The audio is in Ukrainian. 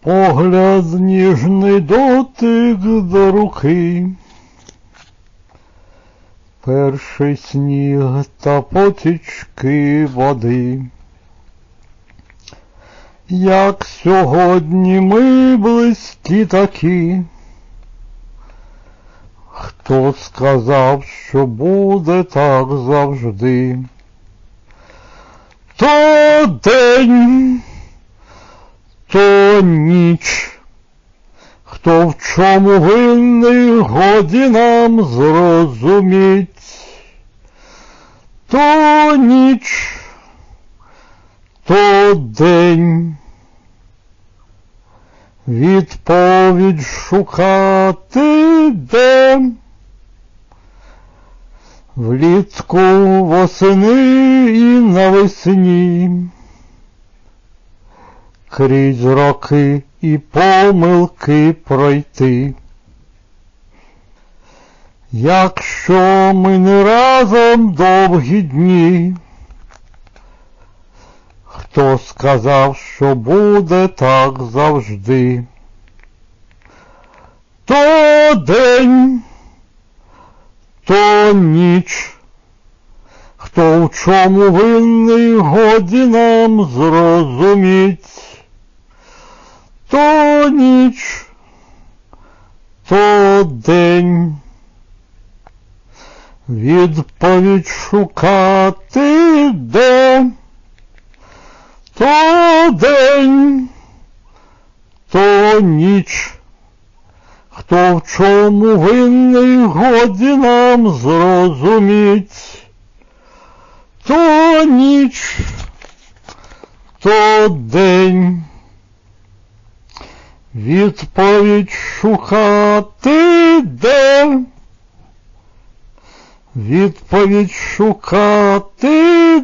Погляд ніжний, дотик до руки, перший сніг та потічки води. Як сьогодні ми близькі такі, хто сказав, що буде так завжди? То день, то ніч, хто в чому винний, годі нам зрозуміть. То ніч, то день, відповідь шукати де? Влітку, восени і навесні, крізь роки і помилки пройти. Якщо ми не разом довгі дні, хто сказав, що буде так завжди? То день, то ніч, хто в чому винний, годі нам зрозуміть. То ніч, то день, відповідь шукати де? То день, то ніч, хто в чому винний, годі нам зрозуміть. То ніч, то день, відповідь шукати де? Відповідь шукати